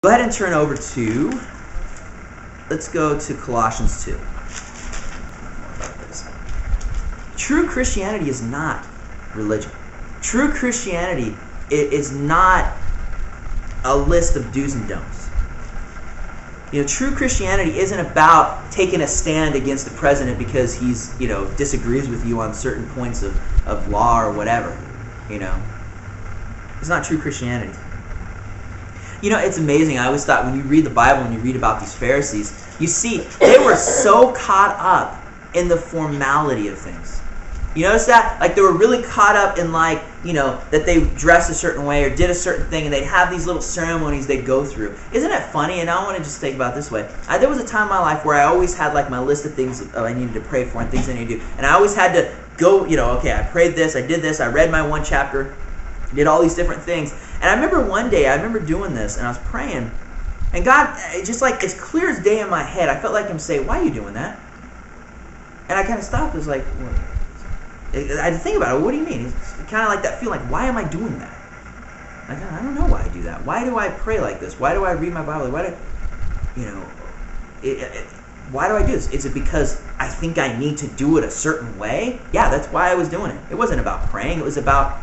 Go ahead and turn over to, let's go to Colossians 2. True Christianity is not religion. True Christianity is not a list of do's and don'ts. You know, true Christianity isn't about taking a stand against the president because he's, disagrees with you on certain points of law or whatever. It's not true Christianity. It's amazing. I always thought when you read the Bible and you read about these Pharisees, you see they were so caught up in the formality of things. You notice that? Like they were really caught up in that they dressed a certain way or did a certain thing, and they'd have these little ceremonies they'd go through. Isn't it funny? And I want to just think about it this way. There was a time in my life where I always had my list of things I needed to pray for and things I needed to do. And I always had to go, okay, I prayed this, I did this, I read my one chapter, did all these different things. And I remember one day, doing this, and I was praying, and God, just as clear as day in my head, I felt like Him say, "Why are you doing that?" And I kind of stopped. It was like, what? I had to think about it. What do you mean? It's kind of like that feeling, why am I doing that? I don't know why I do that. Why do I pray like this? Why do I read my Bible? Why do I do this? Is it because I think I need to do it a certain way? Yeah, that's why I was doing it. It wasn't about praying. It was about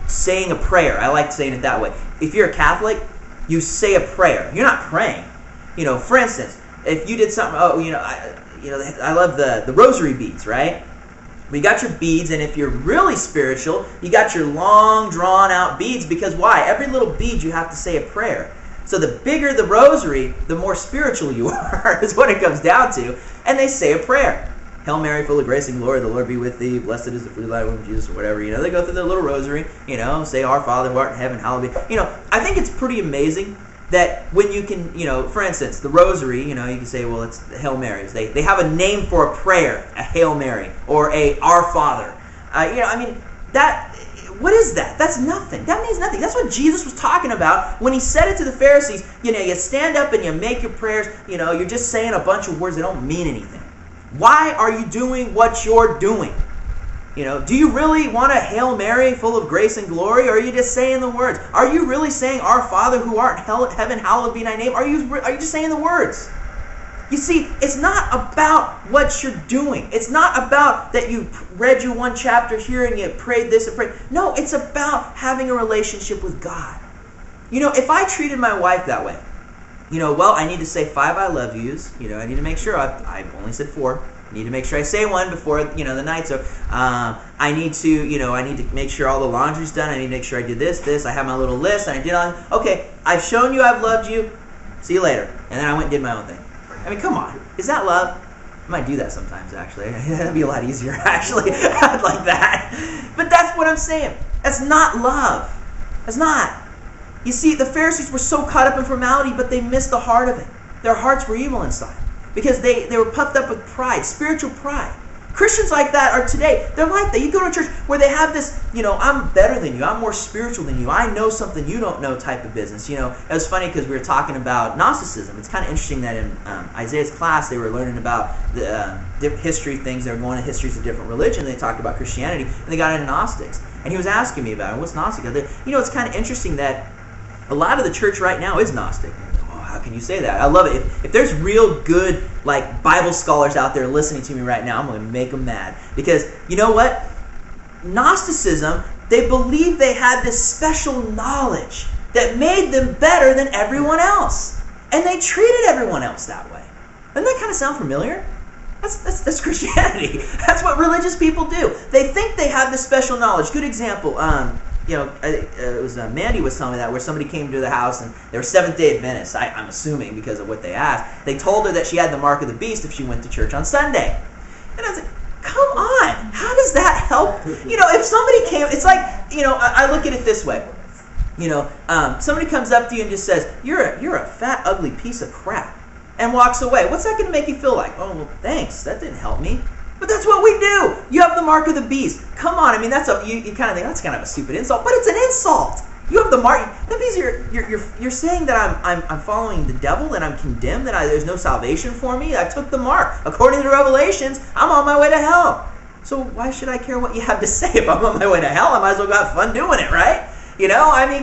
saying a prayer. I like saying it that way. If you're a Catholic, you say a prayer. You're not praying. For instance, if you did something, I love the rosary beads, right? You got your beads, and if you're really spiritual, you got your long, drawn-out beads, because why? Every little bead you have to say a prayer. So the bigger the rosary, the more spiritual you are, is what it comes down to. And they say a prayer. Hail Mary, full of grace and glory, the Lord be with thee. Blessed is the fruit of thy womb, Jesus, or whatever. They go through their little rosary, say, Our Father who art in heaven, hallowed be. I think it's pretty amazing that when you can, for instance, the rosary, you can say, well, it's the Hail Marys. They have a name for a prayer, a Hail Mary, or a Our Father. What is that? That's nothing. That means nothing. That's what Jesus was talking about when He said it to the Pharisees. You stand up and you make your prayers, you're just saying a bunch of words that don't mean anything. Why are you doing what you're doing? Do you really want a Hail Mary full of grace and glory, or are you just saying the words? Are you really saying, Our Father who art in heaven, hallowed be thy name? Are you just saying the words? You see, it's not about what you're doing. It's not about that you read your one chapter here and you prayed this and prayed. No, it's about having a relationship with God. If I treated my wife that way, I need to say 5 I love yous. I need to make sure I've only said 4. I need to make sure I say one before, the night. So I need to make sure all the laundry's done. I need to make sure I did this. I have my little list, and I did all. Okay, I've shown you I've loved you. See you later. And then I went and did my own thing. Come on. Is that love? I might do that sometimes, actually. That'd be a lot easier, actually. I'd like that. But that's what I'm saying. That's not love. That's not. You see, the Pharisees were so caught up in formality, but they missed the heart of it. Their hearts were evil inside because they were puffed up with pride, spiritual pride. Christians like that are today. They're like that. You go to a church where they have this, I'm better than you. I'm more spiritual than you. I know something you don't know type of business. It was funny because we were talking about Gnosticism. It's kind of interesting that in Isaiah's class they were learning about the history things. They were going to histories of different religions. They talked about Christianity, and they got into Gnostics. And he was asking me about it. What's Gnostic? It's kind of interesting that a lot of the church right now is Gnostic. How can you say that? I love it. If there's real good Bible scholars out there listening to me right now, I'm going to make them mad. Because you know what? Gnosticism, they believed they had this special knowledge that made them better than everyone else. And they treated everyone else that way. Doesn't that kind of sound familiar? That's Christianity. That's what religious people do. They think they have this special knowledge. Good example. It was Mandy was telling me that where somebody came to the house and they were Seventh-day Adventists. I'm assuming because of what they asked. They told her that she had the mark of the beast if she went to church on Sunday. And I was like, come on, how does that help? If somebody came, it's like, I look at it this way. Somebody comes up to you and just says, you're a fat, ugly piece of crap, and walks away. What's that going to make you feel like? Oh, well, thanks. That didn't help me. But that's what we do. You have the mark of the beast. Come on. You kind of think that's kind of a stupid insult, but it's an insult. You have the mark. That means you're saying that I'm following the devil, and I'm condemned, that there's no salvation for me. I took the mark. According to Revelations, I'm on my way to hell. So why should I care what you have to say? If I'm on my way to hell, I might as well have fun doing it, right?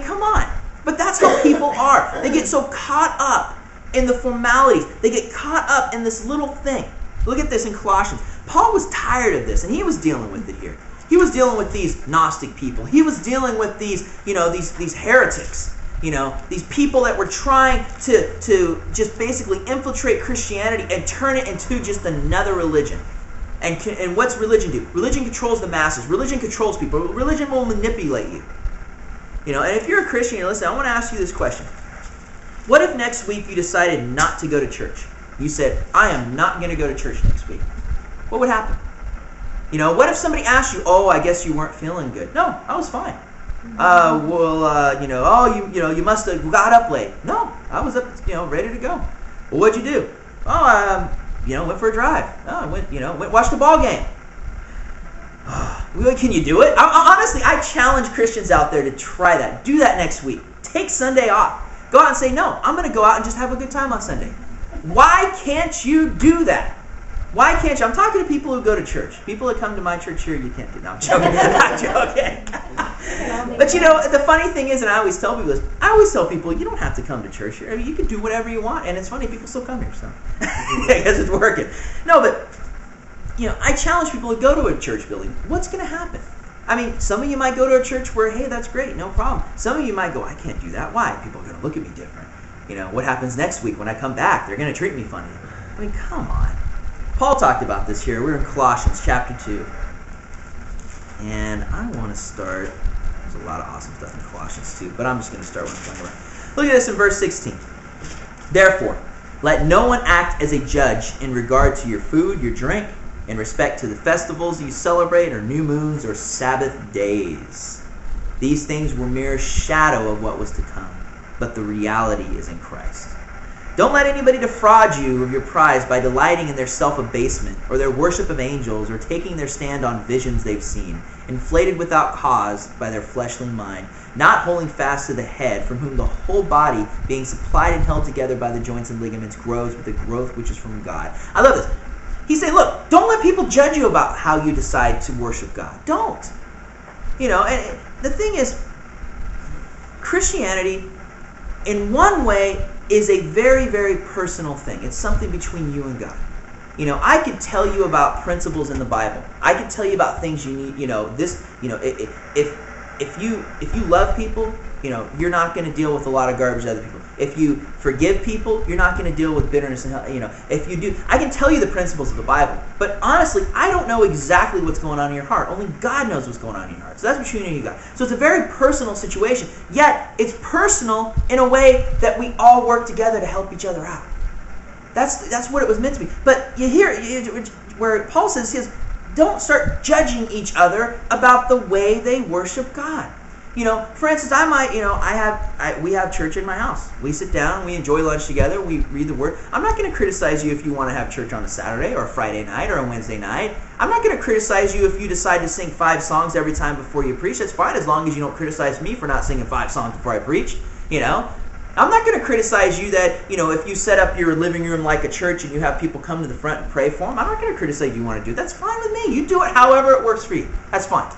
Come on. But that's how people are. They get so caught up in the formalities. They get caught up in this little thing. Look at this in Colossians. Paul was tired of this, and he was dealing with it here. He was dealing with these Gnostic people. He was dealing with these, these heretics. These people that were trying to just basically infiltrate Christianity and turn it into just another religion. And what's religion do? Religion controls the masses. Religion controls people. Religion will manipulate you. And if you're a Christian, listen, I want to ask you this question. What if next week you decided not to go to church? You said, I am not going to go to church next week. What would happen? What if somebody asked you, oh, I guess you weren't feeling good? No, I was fine. You must have got up late. No, I was up, ready to go. Well, what'd you do? Oh, went for a drive. Oh, I went watched the ball game. Can you do it? Honestly, I challenge Christians out there to try that. Do that next week. Take Sunday off. Go out and say, no, I'm going to go out and just have a good time on Sunday. Why can't you do that? Why can't you? I'm talking to people who go to church. People that come to my church here, you can't do. No, I'm joking. I'm joking. But the funny thing is, and I always tell people this, you don't have to come to church here. I mean, you can do whatever you want. And it's funny, people still come here, so I guess it's working. No, but, I challenge people to go to a church building. What's going to happen? I mean, some of you might go to a church where, hey, that's great, no problem. Some of you might go, I can't do that. Why? People are going to look at me different. What happens next week when I come back? They're going to treat me funny. I mean, come on. Paul talked about this here. We're in Colossians chapter 2. And I want to start. There's a lot of awesome stuff in Colossians 2, but I'm just going to start with one more. Look at this in verse 16. Therefore, let no one act as a judge in regard to your food, your drink, in respect to the festivals you celebrate, or new moons, or Sabbath days. These things were mere shadow of what was to come, but the reality is in Christ. Don't let anybody defraud you of your prize by delighting in their self-abasement, or their worship of angels, or taking their stand on visions they've seen, inflated without cause by their fleshly mind, not holding fast to the head, from whom the whole body, being supplied and held together by the joints and ligaments, grows with the growth which is from God. I love this. He's saying, look, don't let people judge you about how you decide to worship God. Don't. And the thing is, Christianity, in one way, is a very, very personal thing. It's something between you and God. I could tell you about principles in the Bible. I could tell you about things you need. If you love people, you're not going to deal with a lot of garbage other people. If you forgive people, you're not going to deal with bitterness and if you do, I can tell you the principles of the Bible. But honestly, I don't know exactly what's going on in your heart. Only God knows what's going on in your heart. So that's between you and God. So it's a very personal situation. Yet it's personal in a way that we all work together to help each other out. That's what it was meant to be. But you hear where Paul says, don't start judging each other about the way they worship God. For instance, we have church in my house. We sit down, we enjoy lunch together, we read the Word. I'm not going to criticize you if you want to have church on a Saturday or a Friday night or a Wednesday night. I'm not going to criticize you if you decide to sing 5 songs every time before you preach. That's fine, as long as you don't criticize me for not singing 5 songs before I preach. I'm not going to criticize you that, if you set up your living room like a church and you have people come to the front and pray for them. I'm not going to criticize you want to do it. That's fine with me. You do it however it works for you. That's fine.